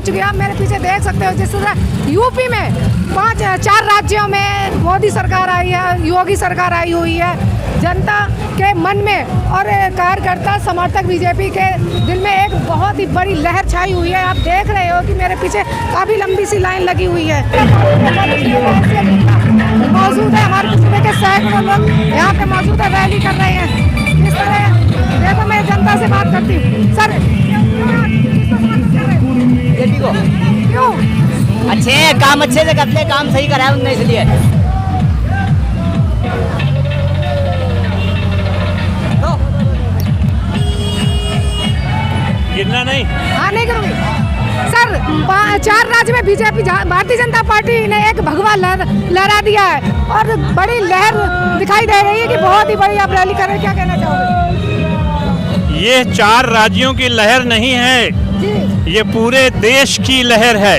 पहुंच चुकी है। आप मेरे पीछे देख सकते हो, जिस तरह यूपी में 4 राज्यों में मोदी सरकार आई है, योगी सरकार आई हुई है। जनता के मन में और कार्यकर्ता समर्थक बीजेपी के दिल में एक बहुत ही बड़ी लहर छाई हुई है। आप देख रहे हो कि मेरे पीछे काफ़ी लंबी सी लाइन लगी हुई है। मौजूद है हमारे सूबे के सैकड़ों लोग यहाँ पे मौजूद है, रैली कर रहे हैं। इस तरह देखो, मैं जनता से बात करती हूँ। सर क्यों? अच्छे काम अच्छे से करते, काम सही कराया उनने, इसलिए गिरना नहीं, हाँ नहीं करूँगी। सर 4 राज्य में बीजेपी भारतीय जनता पार्टी ने एक भगवा लहरा दिया है और बड़ी लहर दिखाई दे रही है कि बहुत ही बड़ी आप रैली कर रहे हैं। क्या कहना चाहोगे? ये 4 राज्यों की लहर नहीं है, ये पूरे देश की लहर है।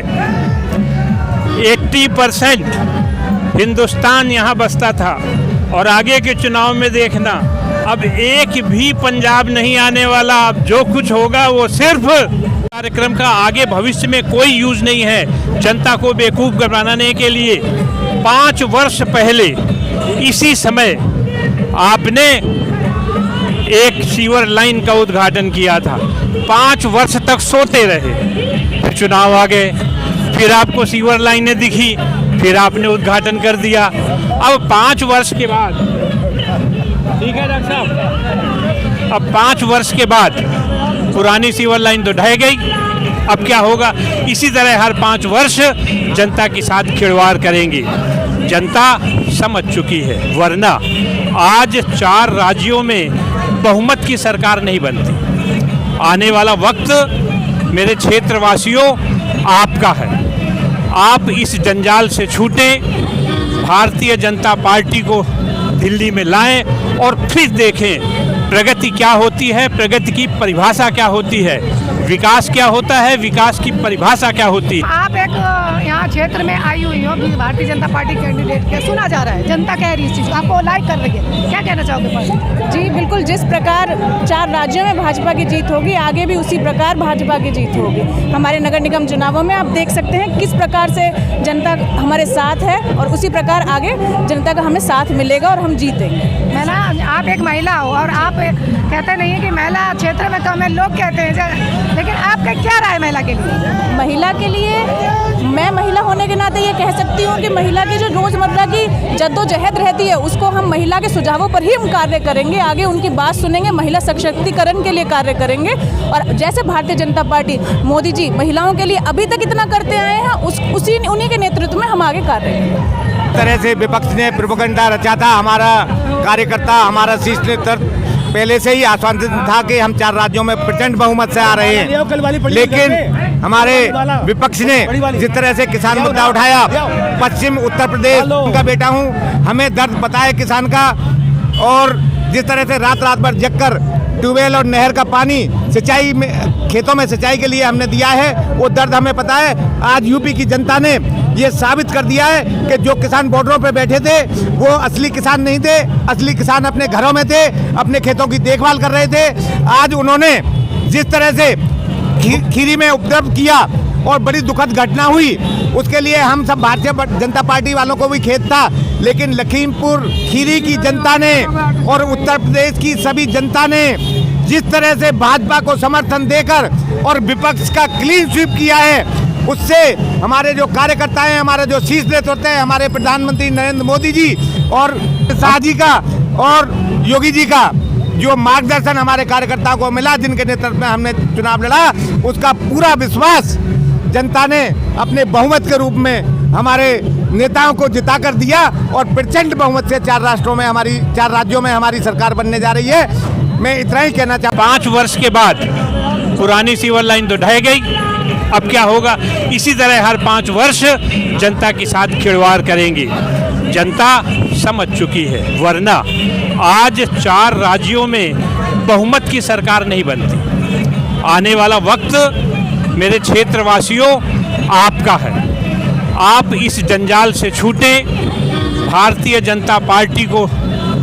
80% हिंदुस्तान यहाँ बसता था और आगे के चुनाव में देखना, अब एक भी पंजाब नहीं आने वाला। अब जो कुछ होगा वो सिर्फ कार्यक्रम का, आगे भविष्य में कोई यूज नहीं है जनता को बेवकूफ़ बनाने के लिए। 5 वर्ष पहले इसी समय आपने एक सीवर लाइन का उद्घाटन किया था, 5 वर्ष तक सोते रहे। फिर चुनाव आ गए, फिर आपको सीवर लाइनें दिखी, फिर आपने उद्घाटन कर दिया। अब 5 वर्ष के बाद, ठीक है डॉक्टर साहब, अब 5 वर्ष के बाद पुरानी सीवर लाइन तो ढह गई। अब क्या होगा? इसी तरह हर 5 वर्ष जनता के साथ खिलवाड़ करेंगे। जनता समझ चुकी है, वरना आज 4 राज्यों में बहुमत की सरकार नहीं बनती। आने वाला वक्त मेरे क्षेत्रवासियों आपका है। आप इस जंजाल से छूटें, भारतीय जनता पार्टी को दिल्ली में लाएं और फिर देखें प्रगति क्या होती है, प्रगति की परिभाषा क्या होती है, विकास क्या होता है, विकास की परिभाषा क्या होती है। आप एक यहाँ क्षेत्र में आई हुई हो भारतीय जनता पार्टी कैंडिडेट के, सुना जा रहा है जनता कह रही है इस चीज़, आपको लाइक कर रही है, क्या कहना चाहोगे? जी बिल्कुल, जिस प्रकार 4 राज्यों में भाजपा की जीत होगी, आगे भी उसी प्रकार भाजपा की जीत होगी। हमारे नगर निगम चुनावों में आप देख सकते हैं किस प्रकार से जनता हमारे साथ है और उसी प्रकार आगे जनता का हमें साथ मिलेगा और हम जीतेंगे। मैं ना, आप एक महिला हो और आप कहते नहीं है कि महिला क्षेत्र में कम है, लोग कहते हैं, लेकिन आपका क्या राय महिला के लिए? महिला के लिए मैं महिला होने के नाते ये कह सकती हूँ कि महिला की जो रोज़मर्रा की जद्दोजहद रहती है उसको हम महिला के सुझावों पर ही हम कार्य करेंगे, आगे उनकी बात सुनेंगे, महिला सशक्तिकरण के लिए कार्य करेंगे। और जैसे भारतीय जनता पार्टी मोदी जी महिलाओं के लिए अभी तक इतना करते आए हैं, उन्हीं के नेतृत्व में हम आगे कार्य करेंगे। तरह से विपक्ष ने प्रोपेगेंडा रचा था, हमारा कार्यकर्ता, हमारा शीर्ष नेतृत्व पहले से ही आश्वासित था कि हम 4 राज्यों में प्रचंड बहुमत से आ रहे हैं। लेकिन हमारे विपक्ष ने जिस तरह से किसान मुद्दा उठाया, पश्चिम उत्तर प्रदेश का बेटा हूं, हमें दर्द पता है किसान का, और जिस तरह से रात भर जग कर ट्यूबवेल और नहर का पानी सिंचाई में, खेतों में सिंचाई के लिए हमने दिया है, वो दर्द हमें पता है। आज यूपी की जनता ने ये साबित कर दिया है कि जो किसान बॉर्डरों पे बैठे थे वो असली किसान नहीं थे, असली किसान अपने घरों में थे, अपने खेतों की देखभाल कर रहे थे। आज उन्होंने जिस तरह से खीरी में उपद्रव किया और बड़ी दुखद घटना हुई, उसके लिए हम सब भारतीय जनता पार्टी वालों को भी खेद था। लेकिन लखीमपुर खीरी की जनता ने और उत्तर प्रदेश की सभी जनता ने जिस तरह से भाजपा को समर्थन देकर और विपक्ष का क्लीन स्वीप किया है, उससे हमारे जो कार्यकर्ता हैं, हमारे जो शीर्ष नेतृत्व हैं, हमारे प्रधानमंत्री नरेंद्र मोदी जी और शाह जी का और योगी जी का जो मार्गदर्शन हमारे कार्यकर्ताओं को मिला, जिनके नेतृत्व में हमने चुनाव लड़ा, उसका पूरा विश्वास जनता ने अपने बहुमत के रूप में हमारे नेताओं को जिताकर दिया और प्रचंड बहुमत से 4 राज्यों में हमारी सरकार बनने जा रही है। मैं इतना ही कहना चाहता हूँ। 5 वर्ष के बाद पुरानी सीवर लाइन तो ढह गई। अब क्या होगा? इसी तरह हर 5 वर्ष जनता के साथ खिलवाड़ करेंगे। जनता समझ चुकी है, वरना आज 4 राज्यों में बहुमत की सरकार नहीं बनती। आने वाला वक्त मेरे क्षेत्रवासियों आपका है। आप इस जंजाल से छूटें, भारतीय जनता पार्टी को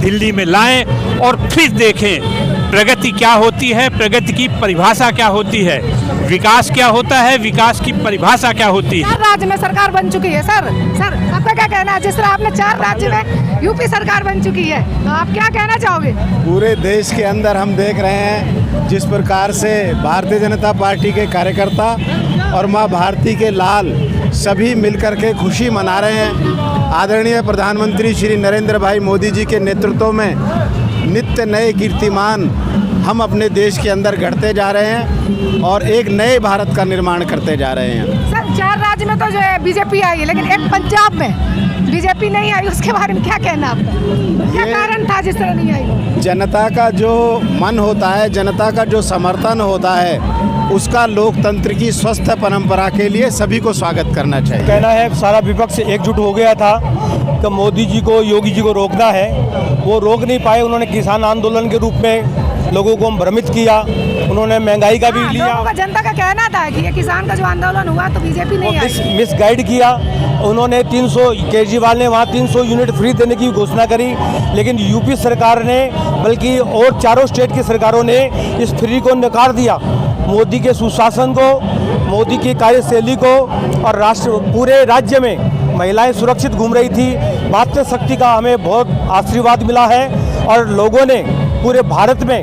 दिल्ली में लाएं और फिर देखें प्रगति क्या होती है, प्रगति की परिभाषा क्या होती है, विकास क्या होता है, विकास की परिभाषा क्या होती है। 4 राज्य में सरकार बन चुकी है सर आपका क्या कहना है? जिस तरह आपने 4 राज्य में यूपी सरकार बन चुकी है, तो आप क्या कहना चाहोगे? पूरे देश के अंदर हम देख रहे हैं जिस प्रकार से भारतीय जनता पार्टी के कार्यकर्ता और माँ भारती के लाल सभी मिलकर के खुशी मना रहे हैं। आदरणीय प्रधानमंत्री श्री नरेंद्र भाई मोदी जी के नेतृत्व में नित्य नए कीर्तिमान हम अपने देश के अंदर गढ़ते जा रहे हैं और एक नए भारत का निर्माण करते जा रहे हैं। सर 4 राज्य में तो जो है बीजेपी आई है, लेकिन एक पंजाब में बीजेपी नहीं आई, उसके बारे में क्या कहना आपका? क्या कारण था जिस तरह नहीं आई? जनता का जो मन होता है, जनता का जो समर्थन होता है, उसका लोकतंत्र की स्वस्थ परंपरा के लिए सभी को स्वागत करना चाहिए। कहना है सारा विपक्ष एकजुट हो गया था कि मोदी जी को, योगी जी को रोकना है, वो रोक नहीं पाए। उन्होंने किसान आंदोलन के रूप में लोगों को भ्रमित किया, उन्होंने महंगाई का भी लिया। लोगों का, जनता का कहना था कि ये किसान का जो आंदोलन हुआ तो बीजेपी नहीं आई। मिसगाइड किया उन्होंने। 300 केजरीवाल ने वहाँ 300 यूनिट फ्री देने की घोषणा करी, लेकिन यूपी सरकार ने, बल्कि और चारों स्टेट की सरकारों ने इस फ्री को नकार दिया। मोदी के सुशासन को, मोदी की कार्यशैली को और पूरे राज्य में महिलाएं सुरक्षित घूम रही थी। मातृ शक्ति का हमें बहुत आशीर्वाद मिला है और लोगों ने पूरे भारत में